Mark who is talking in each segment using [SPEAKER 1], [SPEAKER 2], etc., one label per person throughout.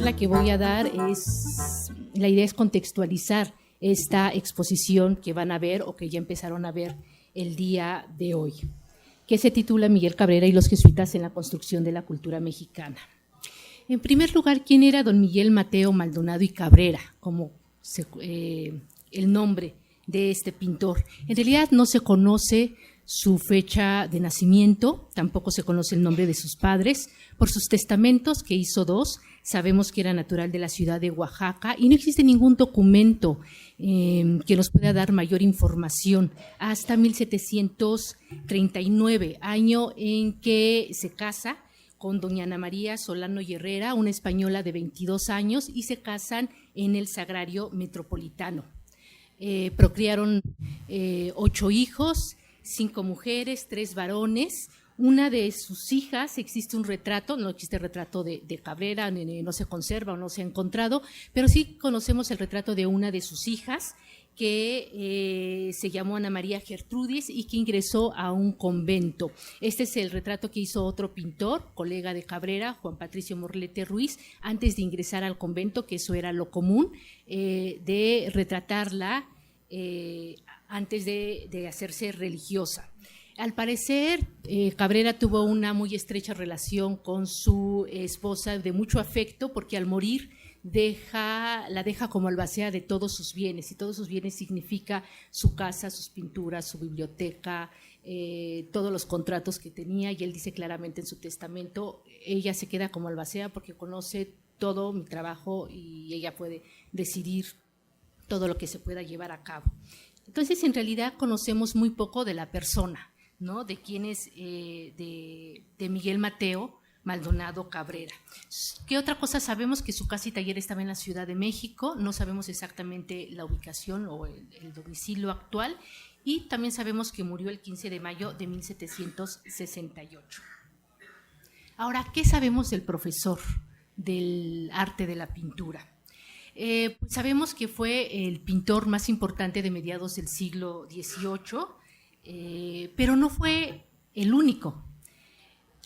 [SPEAKER 1] charla que voy a dar la idea es contextualizar esta exposición que van a ver o que ya empezaron a ver el día de hoy, que se titula Miguel Cabrera y los jesuitas en la construcción de la cultura mexicana. En primer lugar, ¿quién era don Miguel Mateo Maldonado y Cabrera? Como el nombre de este pintor. En realidad no se conoce su fecha de nacimiento, tampoco se conoce el nombre de sus padres. Por sus testamentos, que hizo dos, sabemos que era natural de la ciudad de Oaxaca y no existe ningún documento que nos pueda dar mayor información hasta 1739, año en que se casa con doña Ana María Solano y Herrera, una española de 22 años, y se casan en el Sagrario Metropolitano. Procrearon 8 hijos, 5 mujeres, 3 varones. Una de sus hijas, existe un retrato, no existe retrato de Cabrera, no se conserva o no se ha encontrado, pero sí conocemos el retrato de una de sus hijas, que se llamó Ana María Gertrudis y que ingresó a un convento. Este es el retrato que hizo otro pintor, colega de Cabrera, Juan Patricio Morlete Ruiz, antes de ingresar al convento, que eso era lo común, de retratarla antes de hacerse religiosa. Al parecer, Cabrera tuvo una muy estrecha relación con su esposa, de mucho afecto, porque al morir la deja como albacea de todos sus bienes, y todos sus bienes significa su casa, sus pinturas, su biblioteca, todos los contratos que tenía, y él dice claramente en su testamento, ella se queda como albacea porque conoce todo mi trabajo y ella puede decidir todo lo que se pueda llevar a cabo. Entonces, en realidad conocemos muy poco de la persona, ¿no? De quién es de Miguel Mateo Maldonado Cabrera. ¿Qué otra cosa sabemos? Que su casa y taller estaba en la Ciudad de México, no sabemos exactamente la ubicación o el domicilio actual, y también sabemos que murió el 15 de mayo de 1768. Ahora, ¿qué sabemos del profesor del arte de la pintura? Pues sabemos que fue el pintor más importante de mediados del siglo XVIII, pero no fue el único,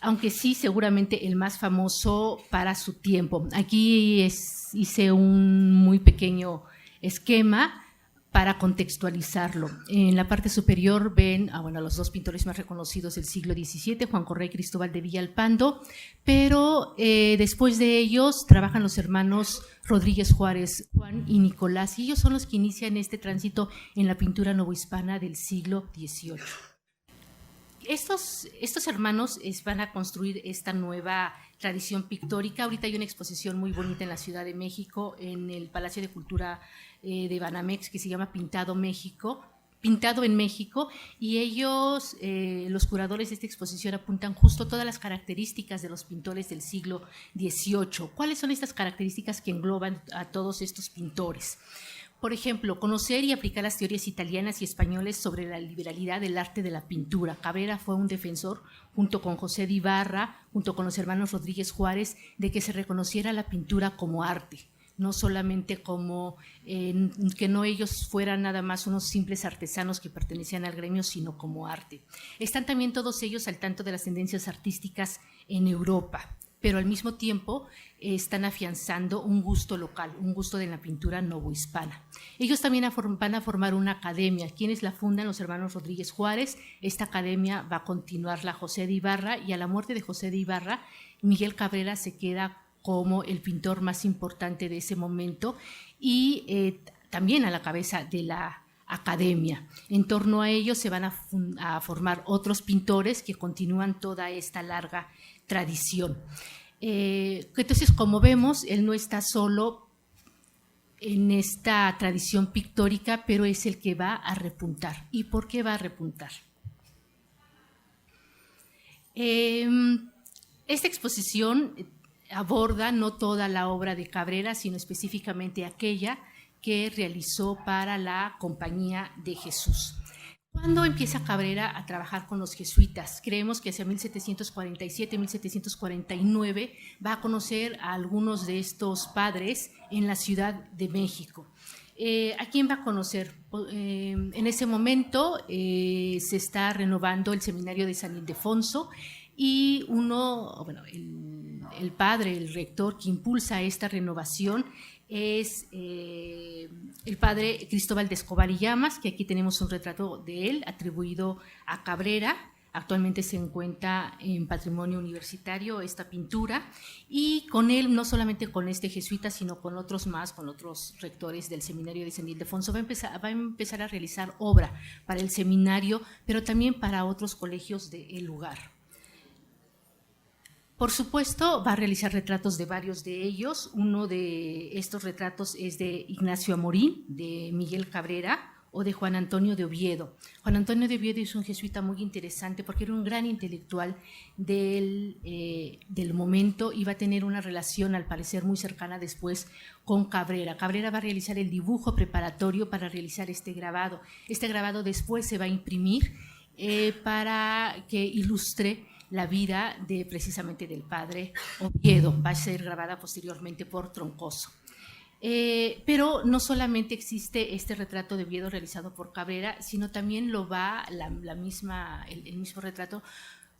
[SPEAKER 1] aunque sí seguramente el más famoso para su tiempo. Aquí hice un muy pequeño esquema para contextualizarlo. En la parte superior ven los dos pintores más reconocidos del siglo XVII, Juan Correa y Cristóbal de Villalpando, pero después de ellos trabajan los hermanos Rodríguez Juárez, Juan y Nicolás, y ellos son los que inician este tránsito en la pintura novohispana del siglo XVIII. Estos hermanos van a construir esta nueva tradición pictórica. Ahorita hay una exposición muy bonita en la Ciudad de México, en el Palacio de Cultura de Banamex, que se llama Pintado en México, y ellos, los curadores de esta exposición, apuntan justo todas las características de los pintores del siglo XVIII. ¿Cuáles son estas características que engloban a todos estos pintores? Por ejemplo, conocer y aplicar las teorías italianas y españolas sobre la liberalidad del arte de la pintura. Cabrera fue un defensor, junto con José de Ibarra, junto con los hermanos Rodríguez Juárez, de que se reconociera la pintura como arte, no solamente como que no ellos fueran nada más unos simples artesanos que pertenecían al gremio, sino como arte. Están también todos ellos al tanto de las tendencias artísticas en Europa, pero al mismo tiempo están afianzando un gusto local, un gusto de la pintura novohispana. Ellos también van a formar una academia. ¿Quiénes la fundan? Los hermanos Rodríguez Juárez. Esta academia va a continuarla José de Ibarra, y a la muerte de José de Ibarra, Miguel Cabrera se queda como el pintor más importante de ese momento, y también a la cabeza de la academia. En torno a ellos se van a formar otros pintores que continúan toda esta larga tradición. Entonces, como vemos, él no está solo en esta tradición pictórica, pero es el que va a repuntar. ¿Y por qué va a repuntar? Esta exposición aborda no toda la obra de Cabrera, sino específicamente aquella que realizó para la Compañía de Jesús. ¿Cuándo empieza Cabrera a trabajar con los jesuitas? Creemos que hacia 1747, 1749 va a conocer a algunos de estos padres en la Ciudad de México. ¿A quién va a conocer? En ese momento se está renovando el seminario de San Ildefonso, y el padre, el rector que impulsa esta renovación es el padre Cristóbal de Escobar y Llamas, que aquí tenemos un retrato de él atribuido a Cabrera. Actualmente se encuentra en patrimonio universitario esta pintura, y con él, no solamente con este jesuita, sino con otros más, con otros rectores del seminario de San Ildefonso, va a empezar a realizar obra para el seminario, pero también para otros colegios del lugar. Por supuesto, va a realizar retratos de varios de ellos. Uno de estos retratos es de Ignacio Amorín, de Miguel Cabrera o de Juan Antonio de Oviedo. Juan Antonio de Oviedo es un jesuita muy interesante porque era un gran intelectual del momento, y va a tener una relación al parecer muy cercana después con Cabrera. Cabrera va a realizar el dibujo preparatorio para realizar este grabado. Este grabado después se va a imprimir para que ilustre la vida precisamente del padre Oviedo. Va a ser grabada posteriormente por Troncoso. Pero no solamente existe este retrato de Oviedo realizado por Cabrera, sino también el mismo retrato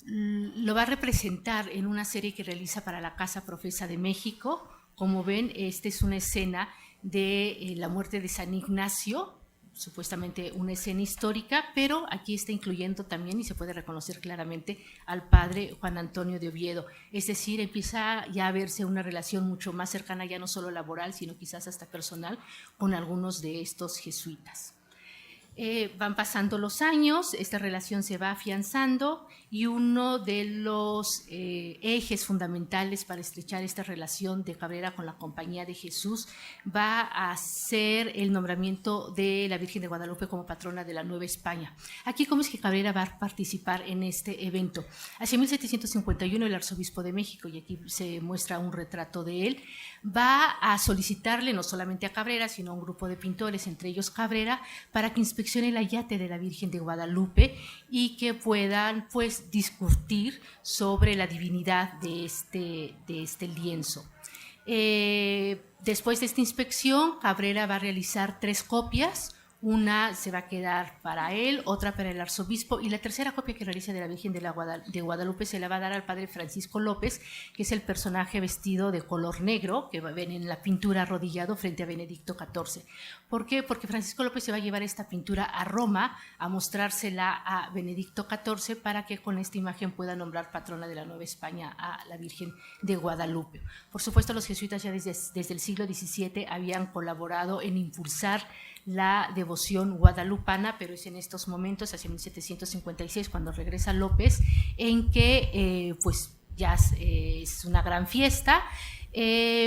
[SPEAKER 1] lo va a representar en una serie que realiza para la Casa Profesa de México. Como ven, esta es una escena de la muerte de San Ignacio, supuestamente una escena histórica, pero aquí está incluyendo también, y se puede reconocer claramente, al padre Juan Antonio de Oviedo. Es decir, empieza ya a verse una relación mucho más cercana, ya no solo laboral, sino quizás hasta personal, con algunos de estos jesuitas. Van pasando los años, esta relación se va afianzando, y uno de los ejes fundamentales para estrechar esta relación de Cabrera con la Compañía de Jesús va a ser el nombramiento de la Virgen de Guadalupe como patrona de la Nueva España. Aquí, ¿cómo es que Cabrera va a participar en este evento? Hacia 1751 el arzobispo de México, y aquí se muestra un retrato de él, va a solicitarle no solamente a Cabrera, sino a un grupo de pintores, entre ellos Cabrera, para que inspeccione el ayate de la Virgen de Guadalupe y que puedan pues discutir sobre la divinidad de este lienzo. Después de esta inspección, Cabrera va a realizar 3 copias. Una se va a quedar para él, otra para el arzobispo, y la tercera copia que realiza de la Virgen de Guadalupe se la va a dar al padre Francisco López, que es el personaje vestido de color negro que ven en la pintura arrodillado frente a Benedicto XIV. ¿Por qué? Porque Francisco López se va a llevar esta pintura a Roma a mostrársela a Benedicto XIV para que con esta imagen pueda nombrar patrona de la Nueva España a la Virgen de Guadalupe. Por supuesto, los jesuitas ya desde el siglo XVII habían colaborado en impulsar la devoción guadalupana, pero es en estos momentos, hacia 1756, cuando regresa López, en que pues ya es una gran fiesta.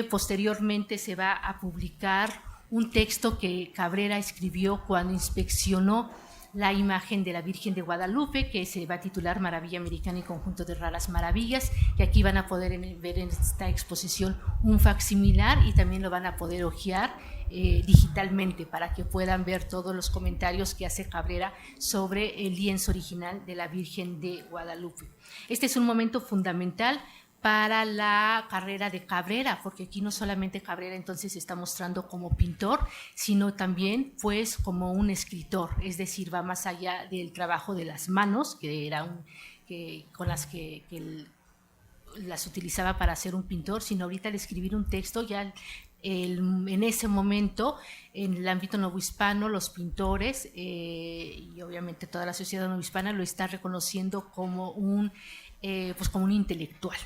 [SPEAKER 1] Posteriormente se va a publicar un texto que Cabrera escribió cuando inspeccionó la imagen de la Virgen de Guadalupe, que se va a titular Maravilla Americana y Conjunto de Raras Maravillas, que aquí van a poder ver en esta exposición un facsimilar, y también lo van a poder hojear digitalmente para que puedan ver todos los comentarios que hace Cabrera sobre el lienzo original de la Virgen de Guadalupe. Este es un momento fundamental para la carrera de Cabrera, porque aquí no solamente Cabrera entonces se está mostrando como pintor, sino también pues como un escritor, es decir, va más allá del trabajo de las manos, que era con las que las utilizaba para ser un pintor, sino ahorita al escribir un texto ya en ese momento, en el ámbito novohispano, los pintores y obviamente toda la sociedad novohispana lo está reconociendo como un intelectual.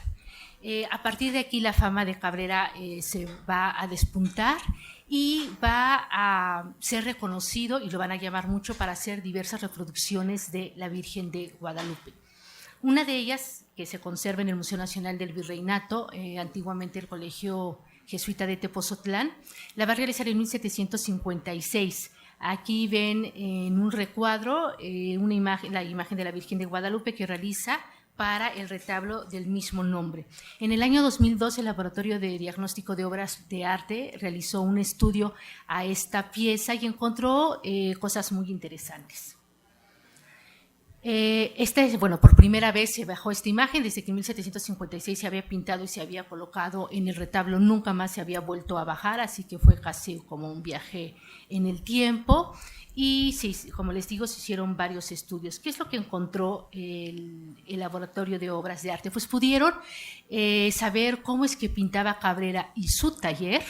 [SPEAKER 1] A partir de aquí la fama de Cabrera se va a despuntar y va a ser reconocido, y lo van a llamar mucho para hacer diversas reproducciones de la Virgen de Guadalupe. Una de ellas, que se conserva en el Museo Nacional del Virreinato, antiguamente el Colegio Jesuita de Tepozotlán, la va a realizar en 1756. Aquí ven en un recuadro la imagen de la Virgen de Guadalupe que realiza para el retablo del mismo nombre. En el año 2002, el Laboratorio de Diagnóstico de Obras de Arte realizó un estudio a esta pieza y encontró cosas muy interesantes. Bueno, por primera vez se bajó esta imagen, desde que en 1756 se había pintado y se había colocado en el retablo, nunca más se había vuelto a bajar, así que fue casi como un viaje en el tiempo. Y sí, como les digo, se hicieron varios estudios. ¿Qué es lo que encontró el Laboratorio de Obras de Arte? Pues pudieron saber cómo es que pintaba Cabrera y su taller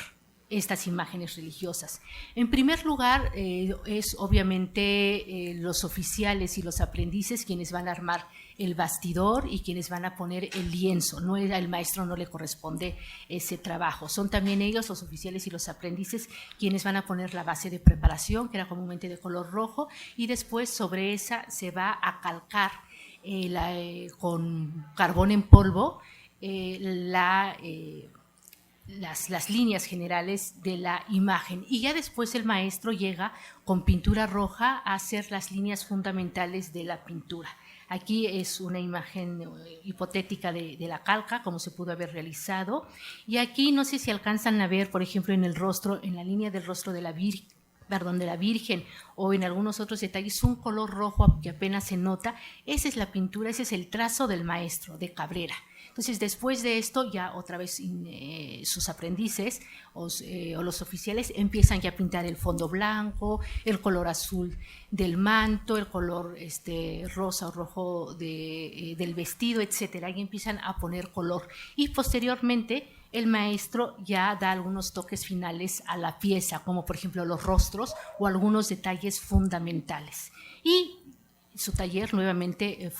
[SPEAKER 1] estas imágenes religiosas. En primer lugar, es obviamente los oficiales y los aprendices quienes van a armar el bastidor y quienes van a poner el lienzo. No era el maestro, no le corresponde ese trabajo. Son también ellos, los oficiales y los aprendices, quienes van a poner la base de preparación, que era comúnmente de color rojo, y después sobre esa se va a calcar con carbón en polvo las líneas generales de la imagen, y ya después el maestro llega con pintura roja a hacer las líneas fundamentales de la pintura. Aquí es una imagen hipotética de la calca, como se pudo haber realizado, y aquí no sé si alcanzan a ver, por ejemplo, en el rostro, en la línea del rostro de la Virgen, o en algunos otros detalles, un color rojo que apenas se nota. Esa es la pintura, ese es el trazo del maestro, de Cabrera. Entonces, después de esto, ya otra vez sus aprendices o los oficiales empiezan ya a pintar el fondo blanco, el color azul del manto, el color rosa o rojo del vestido, etcétera, y empiezan a poner color. Y posteriormente, el maestro ya da algunos toques finales a la pieza, como por ejemplo los rostros o algunos detalles fundamentales. Y su taller nuevamente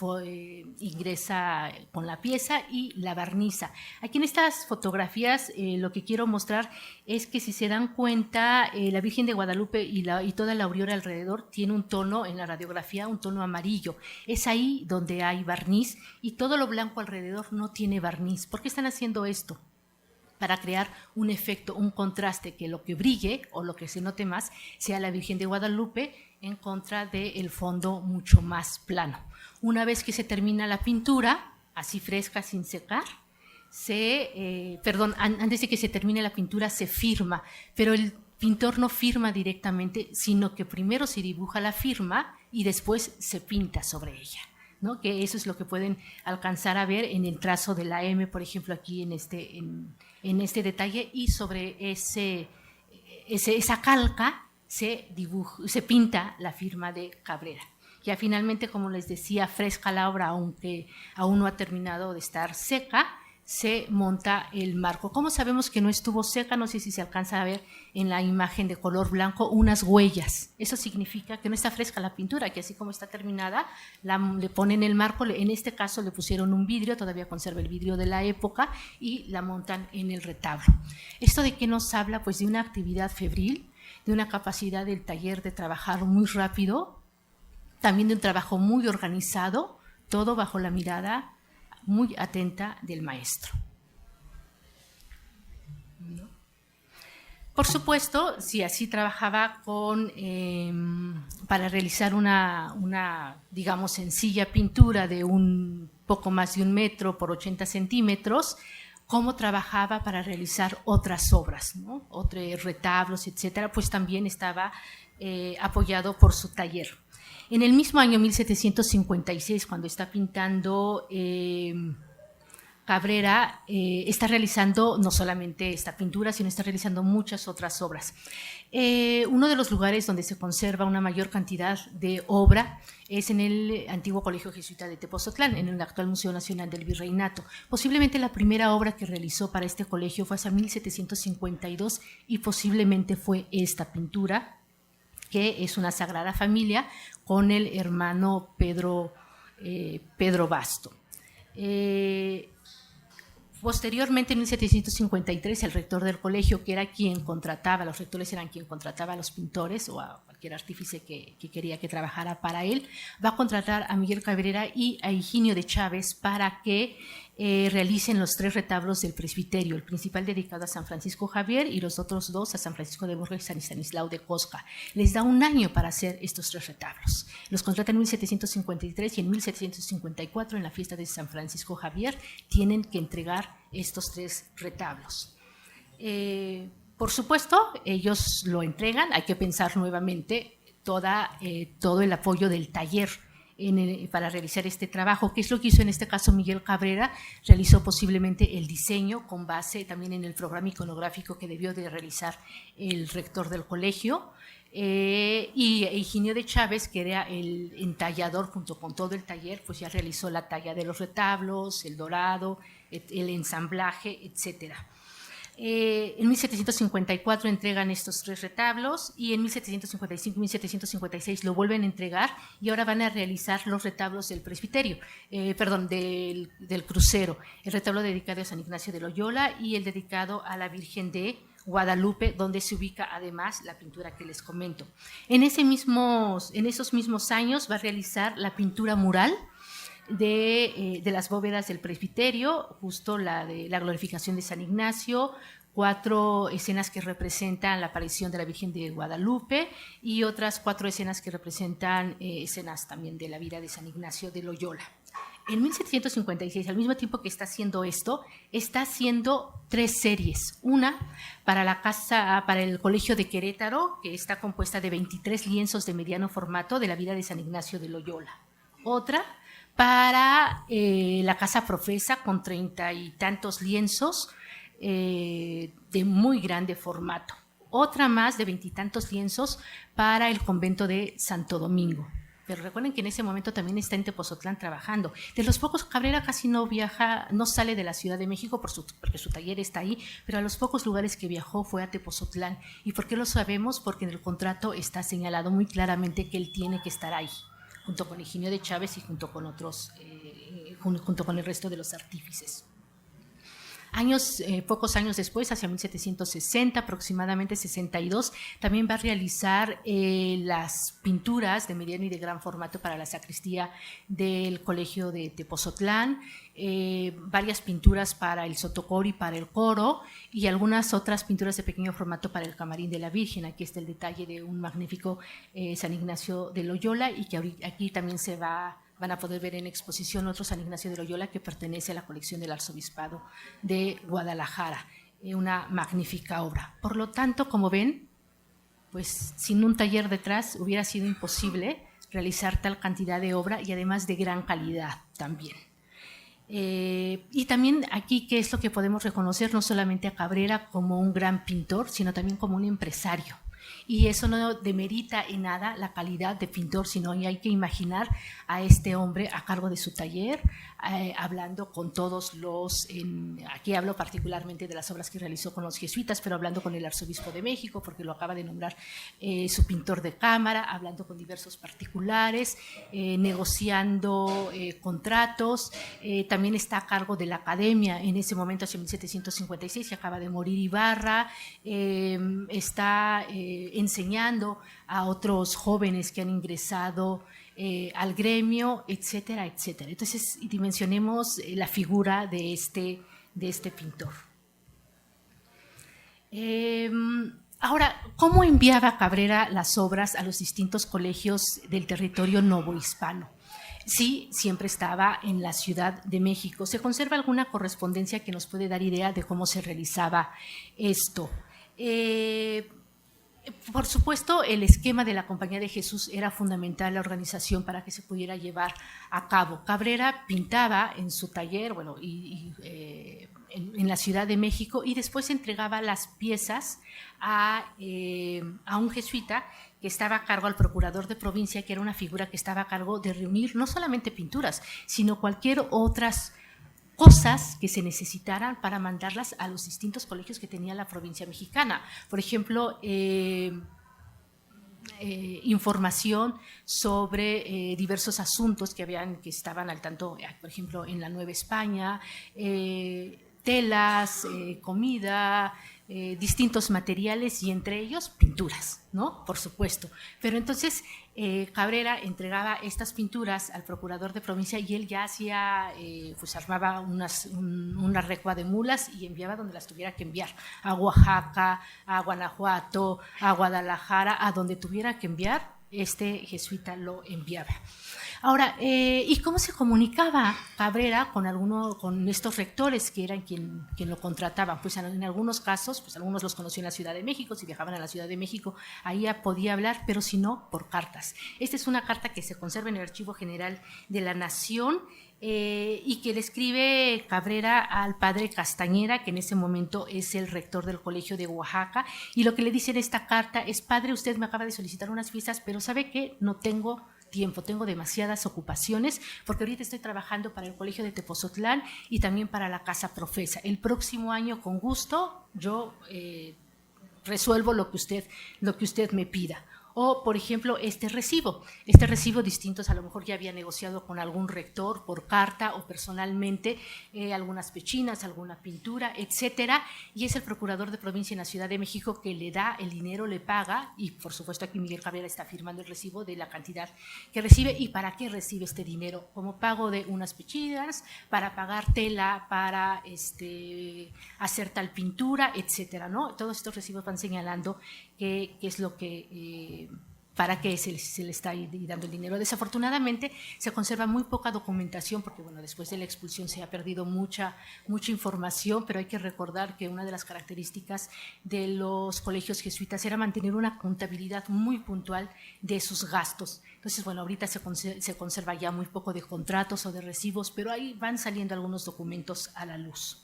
[SPEAKER 1] ingresa con la pieza y la barniza. Aquí en estas fotografías lo que quiero mostrar es que, si se dan cuenta, la Virgen de Guadalupe y toda la aureola alrededor tiene un tono, en la radiografía, un tono amarillo. Es ahí donde hay barniz, y todo lo blanco alrededor no tiene barniz. ¿Por qué están haciendo esto? Para crear un efecto, un contraste, que lo que brille o lo que se note más sea la Virgen de Guadalupe en contra del fondo mucho más plano. Una vez que se termina la pintura, así fresca, sin secar, antes de que se termine la pintura se firma, pero el pintor no firma directamente, sino que primero se dibuja la firma y después se pinta sobre ella, ¿no? Que eso es lo que pueden alcanzar a ver en el trazo de la M, por ejemplo, aquí en este detalle, y sobre esa calca se pinta la firma de Cabrera. Ya finalmente, como les decía, fresca la obra, aunque aún no ha terminado de estar seca, se monta el marco. ¿Cómo sabemos que no estuvo seca? No sé si se alcanza a ver en la imagen de color blanco unas huellas. Eso significa que no está fresca la pintura, que así como está terminada, le ponen el marco. En este caso le pusieron un vidrio, todavía conserva el vidrio de la época, y la montan en el retablo. ¿Esto de qué nos habla? Pues de una actividad febril, de una capacidad del taller de trabajar muy rápido, también de un trabajo muy organizado, todo bajo la mirada muy atenta del maestro. Por supuesto, si así trabajaba para realizar una, digamos, sencilla pintura de un poco más de 1 metro por 80 centímetros, cómo trabajaba para realizar otras obras, ¿no? Otros retablos, etcétera, pues también estaba apoyado por su taller. En el mismo año 1756, cuando está pintando Cabrera, está realizando no solamente esta pintura, sino está realizando muchas otras obras. Uno de los lugares donde se conserva una mayor cantidad de obra es en el antiguo Colegio Jesuita de Tepozotlán, en el actual Museo Nacional del Virreinato. Posiblemente la primera obra que realizó para este colegio fue hacia 1752, y posiblemente fue esta pintura, que es una Sagrada Familia con el hermano Pedro Basto. Posteriormente, en 1753, el rector del colegio, que era quien contrataba, los rectores eran quien contrataba a los pintores o a cualquier artífice que quería que trabajara para él, va a contratar a Miguel Cabrera y a Higinio de Chávez para que realicen los 3 retablos del presbiterio, el principal dedicado a San Francisco Javier y los otros 2 a San Francisco de Borja y San Estanislao de Cosca. Les da 1 año para hacer estos 3 retablos. Los contrata en 1753, y en 1754, en la fiesta de San Francisco Javier, tienen que entregar estos 3 retablos. Por supuesto, ellos lo entregan. Hay que pensar nuevamente todo el apoyo del taller para realizar este trabajo. ¿Qué es lo que hizo en este caso Miguel Cabrera? Realizó posiblemente el diseño con base también en el programa iconográfico que debió de realizar el rector del colegio, y Higinio de Chávez, que era el entallador junto con todo el taller, pues ya realizó la talla de los retablos, el dorado, el ensamblaje, etcétera. En 1754 entregan estos 3 retablos y en 1755 y 1756 lo vuelven a entregar y ahora van a realizar los retablos del presbiterio, del crucero, el retablo dedicado a San Ignacio de Loyola y el dedicado a la Virgen de Guadalupe, donde se ubica además la pintura que les comento. En esos mismos años va a realizar la pintura mural de las bóvedas del presbiterio, justo la de la glorificación de San Ignacio, 4 escenas que representan la aparición de la Virgen de Guadalupe y otras 4 escenas que representan escenas también de la vida de San Ignacio de Loyola. En 1756, al mismo tiempo que está haciendo esto, está haciendo 3 series. Una para el Colegio de Querétaro, que está compuesta de 23 lienzos de mediano formato de la vida de San Ignacio de Loyola. Otra para la Casa Profesa, con 30 y tantos lienzos de muy grande formato. Otra más de 20 y tantos lienzos para el convento de Santo Domingo. Pero recuerden que en ese momento también está en Tepozotlán trabajando. De los pocos, Cabrera casi no viaja, no sale de la Ciudad de México porque su taller está ahí, pero a los pocos lugares que viajó fue a Tepozotlán. ¿Y por qué lo sabemos? Porque en el contrato está señalado muy claramente que él tiene que estar ahí, junto con Higinio de Chávez y junto con el resto de los artífices. Pocos años después, hacia 1760, aproximadamente 62, también va a realizar las pinturas de mediano y de gran formato para la sacristía del Colegio de Tepozotlán, varias pinturas para el sotocoro y para el coro, y algunas otras pinturas de pequeño formato para el camarín de la Virgen. Aquí está el detalle de un magnífico San Ignacio de Loyola, y que aquí también van a poder ver en exposición otro San Ignacio de Loyola que pertenece a la colección del Arzobispado de Guadalajara, una magnífica obra. Por lo tanto, como ven, pues sin un taller detrás hubiera sido imposible realizar tal cantidad de obra y además de gran calidad también. Y también aquí, ¿qué es lo que podemos reconocer? No solamente a Cabrera como un gran pintor, sino también como un empresario. Y eso no demerita en nada la calidad de pintor, sino hay que imaginar a este hombre a cargo de su taller, hablando con todos aquí hablo particularmente de las obras que realizó con los jesuitas, pero hablando con el arzobispo de México, porque lo acaba de nombrar su pintor de cámara, hablando con diversos particulares, negociando contratos. También está a cargo de la academia, en ese momento hacia 1756 se acaba de morir Ibarra, está enseñando a otros jóvenes que han ingresado al gremio, etcétera, etcétera. Entonces, dimensionemos la figura de este pintor. Ahora, ¿cómo enviaba Cabrera las obras a los distintos colegios del territorio novohispano? Sí, siempre estaba en la Ciudad de México. Se conserva alguna correspondencia que nos puede dar idea de cómo se realizaba esto. Por supuesto, el esquema de la Compañía de Jesús era fundamental, la organización para que se pudiera llevar a cabo. Cabrera pintaba en su taller, en la Ciudad de México, y después entregaba las piezas a un jesuita que estaba a cargo, al procurador de provincia, que era una figura que estaba a cargo de reunir no solamente pinturas, sino cualquier otras cosas que se necesitaran para mandarlas a los distintos colegios que tenía la provincia mexicana. Por ejemplo, información sobre diversos asuntos que estaban al tanto, por ejemplo, en la Nueva España, telas, comida, distintos materiales y entre ellos pinturas, ¿no? Por supuesto. Pero entonces Cabrera entregaba estas pinturas al procurador de provincia y él ya hacía, armaba una recua de mulas y enviaba donde las tuviera que enviar, a Oaxaca, a Guanajuato, a Guadalajara, a donde tuviera que enviar, este jesuita lo enviaba. Ahora, ¿y cómo se comunicaba Cabrera con estos rectores que eran quien lo contrataban? Pues en algunos casos, pues algunos los conoció en la Ciudad de México, si viajaban a la Ciudad de México, ahí ya podía hablar, pero si no, por cartas. Esta es una carta que se conserva en el Archivo General de la Nación, y que le escribe Cabrera al padre Castañeda, que en ese momento es el rector del Colegio de Oaxaca, y lo que le dice en esta carta es: padre, usted me acaba de solicitar unas fiestas, pero ¿sabe qué? No tengo tiempo, tengo demasiadas ocupaciones, porque ahorita estoy trabajando para el Colegio de Tepozotlán y también para la Casa Profesa. El próximo año, con gusto, yo resuelvo lo que usted me pida. O, por ejemplo, este recibo, distintos, a lo mejor ya había negociado con algún rector por carta o personalmente, algunas pechinas, alguna pintura, etcétera, y es el procurador de provincia en la Ciudad de México que le da el dinero, le paga, y por supuesto aquí Miguel Cabrera está firmando el recibo de la cantidad que recibe. ¿Y para qué recibe este dinero? Como pago de unas pechinas, para pagar tela, para hacer tal pintura, etcétera, ¿no? Todos estos recibos van señalando qué es lo que para qué se le está dando el dinero. Desafortunadamente se conserva muy poca documentación porque, bueno, después de la expulsión se ha perdido mucha información, pero hay que recordar que una de las características de los colegios jesuitas era mantener una contabilidad muy puntual de sus gastos. Entonces, bueno, ahorita se conserva ya muy poco de contratos o de recibos, pero ahí van saliendo algunos documentos a la luz.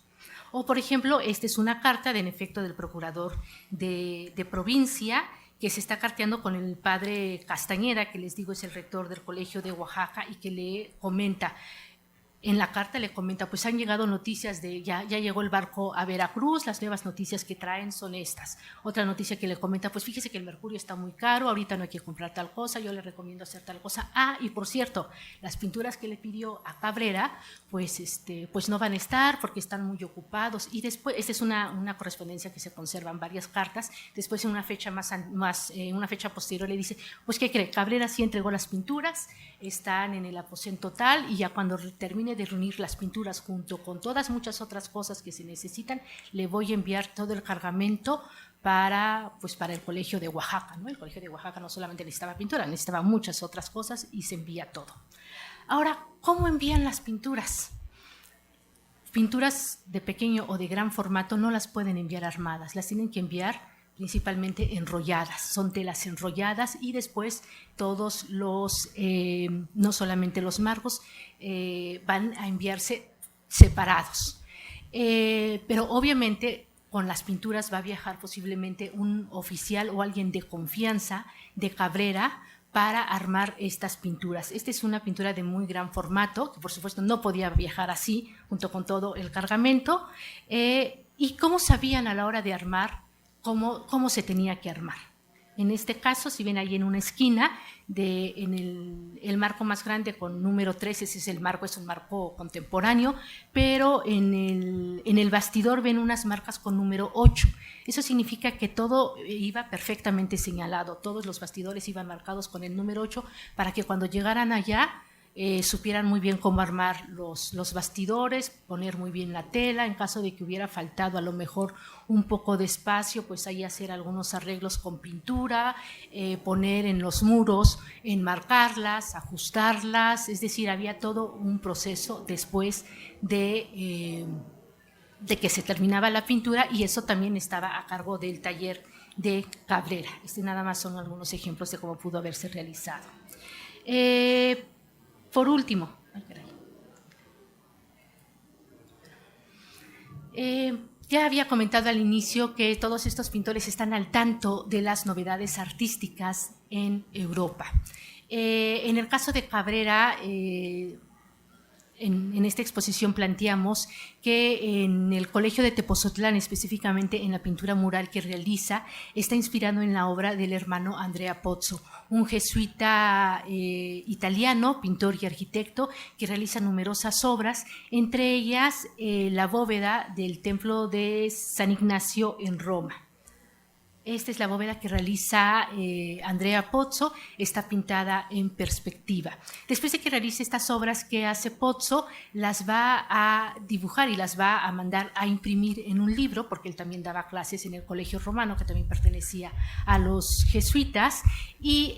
[SPEAKER 1] O, por ejemplo, esta es una carta, en efecto, del procurador de provincia, que se está carteando con el padre Castañeda, que les digo es el rector del Colegio de Oaxaca, y que le comenta, en la carta le comenta, pues han llegado noticias de, ya llegó el barco a Veracruz, las nuevas noticias que traen son estas. Otra noticia que le comenta, pues fíjese que el mercurio está muy caro, ahorita no hay que comprar tal cosa, yo le recomiendo hacer tal cosa. Ah, y por cierto, las pinturas que le pidió a Cabrera, pues no van a estar porque están muy ocupados. Y después, esta es una correspondencia que se conserva en varias cartas. Después, en una fecha una fecha posterior, le dice, pues ¿qué cree? Cabrera sí entregó las pinturas, están en el aposento tal, y ya cuando termine de reunir las pinturas junto con todas muchas otras cosas que se necesitan, le voy a enviar todo el cargamento para el Colegio de Oaxaca, ¿no? El Colegio de Oaxaca no solamente necesitaba pintura, necesitaba muchas otras cosas, y se envía todo. Ahora, ¿cómo envían las pinturas? Pinturas de pequeño o de gran formato no las pueden enviar armadas, las tienen que enviar principalmente enrolladas, son telas enrolladas, y después todos no solamente los marcos, van a enviarse separados. Pero obviamente con las pinturas va a viajar posiblemente un oficial o alguien de confianza de Cabrera para armar estas pinturas. Esta es una pintura de muy gran formato, que por supuesto no podía viajar así, junto con todo el cargamento. ¿Y cómo sabían a la hora de armar cómo se tenía que armar? En este caso, si ven ahí en una esquina, en el marco más grande con número 3, ese es el marco, es un marco contemporáneo, pero en el bastidor ven unas marcas con número 8. Eso significa que todo iba perfectamente señalado, todos los bastidores iban marcados con el número 8 para que cuando llegaran allá supieran muy bien cómo armar los bastidores, poner muy bien la tela, en caso de que hubiera faltado a lo mejor un poco de espacio, pues ahí hacer algunos arreglos con pintura, poner en los muros, enmarcarlas, ajustarlas, es decir, había todo un proceso después de que se terminaba la pintura, y eso también estaba a cargo del taller de Cabrera. Nada más son algunos ejemplos de cómo pudo haberse realizado. Por último, ya había comentado al inicio que todos estos pintores están al tanto de las novedades artísticas en Europa. En el caso de Cabrera, en esta exposición planteamos que en el Colegio de Tepozotlán, específicamente en la pintura mural que realiza, está inspirado en la obra del hermano Andrea Pozzo, un jesuita italiano, pintor y arquitecto, que realiza numerosas obras, entre ellas la bóveda del templo de San Ignacio en Roma. Esta es la bóveda que realiza Andrea Pozzo, está pintada en perspectiva. Después de que realice estas obras que hace Pozzo, las va a dibujar y las va a mandar a imprimir en un libro, porque él también daba clases en el Colegio Romano, que también pertenecía a los jesuitas, y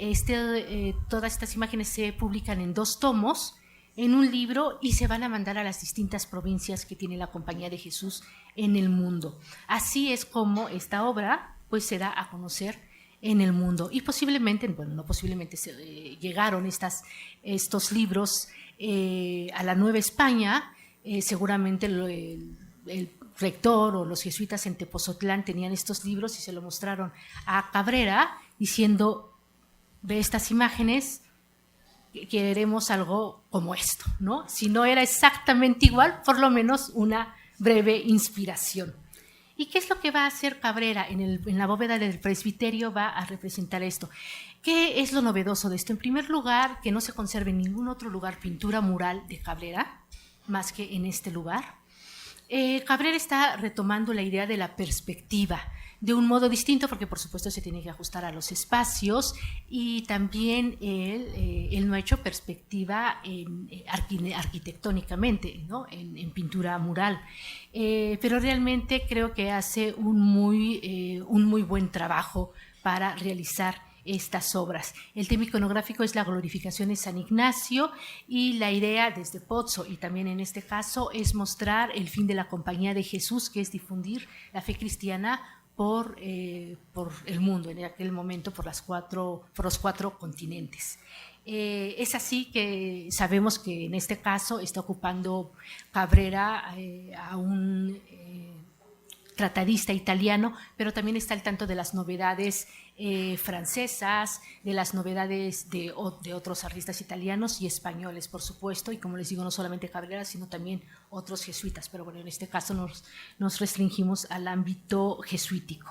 [SPEAKER 1] todas estas imágenes se publican en 2 tomos, en un libro, y se van a mandar a las distintas provincias que tiene la Compañía de Jesús en el mundo. Así es como esta obra pues se da a conocer en el mundo, y posiblemente, bueno, no posiblemente, llegaron estos libros a la Nueva España. Seguramente el rector o los jesuitas en Tepozotlán tenían estos libros y se lo mostraron a Cabrera diciendo: ve estas imágenes, queremos algo como esto, ¿no? Si no era exactamente igual, por lo menos una breve inspiración. ¿Y qué es lo que va a hacer Cabrera? En la bóveda del presbiterio va a representar esto. ¿Qué es lo novedoso de esto? En primer lugar, que no se conserve en ningún otro lugar pintura mural de Cabrera, más que en este lugar. Cabrera está retomando la idea de la perspectiva de un modo distinto, porque por supuesto se tiene que ajustar a los espacios, y también él no ha hecho perspectiva arquitectónicamente, ¿no? en pintura mural, pero realmente creo que hace un muy buen trabajo para realizar estas obras. El tema iconográfico es la glorificación de San Ignacio, y la idea desde Pozzo y también en este caso es mostrar el fin de la Compañía de Jesús, que es difundir la fe cristiana por el mundo, en aquel momento por los 4 continentes. Es así que sabemos que en este caso está ocupando Cabrera a un tratadista italiano, pero también está al tanto de las novedades francesas, de las novedades de otros artistas italianos y españoles, por supuesto, y como les digo, no solamente Cabrera, sino también otros jesuitas, pero bueno, en este caso nos restringimos al ámbito jesuítico.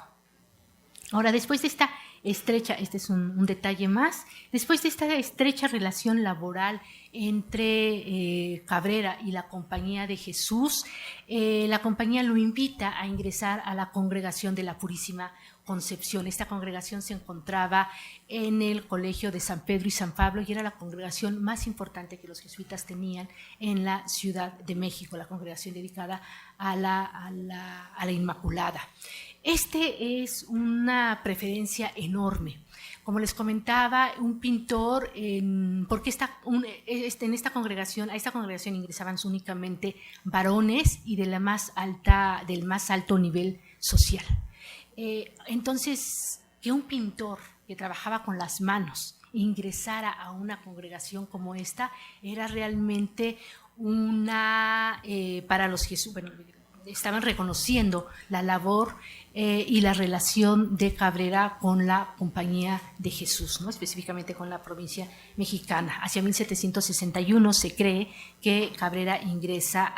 [SPEAKER 1] Ahora, después de esta estrecha, este es un detalle más, después de esta estrecha relación laboral entre Cabrera y la Compañía de Jesús, la compañía lo invita a ingresar a la Congregación de la Purísima Concepción. Esta congregación se encontraba en el Colegio de San Pedro y San Pablo, y era la congregación más importante que los jesuitas tenían en la Ciudad de México, la congregación dedicada a la Inmaculada. Este es una preferencia enorme. Como les comentaba, un pintor, porque en esta congregación, a esta congregación ingresaban únicamente varones y del más alto nivel social. Entonces, que un pintor que trabajaba con las manos ingresara a una congregación como esta era realmente para los jesuitas, bueno, estaban reconociendo la labor y la relación de Cabrera con la Compañía de Jesús, ¿no? Específicamente con la provincia mexicana. Hacia 1761 se cree que Cabrera ingresa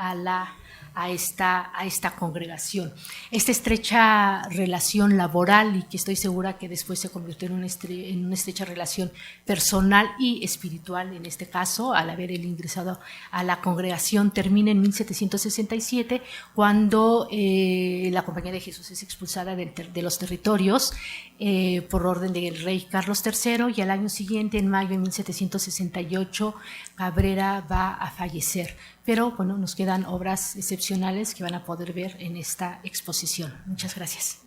[SPEAKER 1] a esta congregación. Esta estrecha relación laboral, y que estoy segura que después se convirtió en una estrecha relación personal y espiritual, en este caso, al haber él ingresado a la congregación, termina en 1767, cuando la Compañía de Jesús es expulsada de los territorios por orden del rey Carlos III, y al año siguiente, en mayo de 1768, Cabrera va a fallecer. Pero bueno, nos quedan obras excepcionales que van a poder ver en esta exposición. Muchas gracias.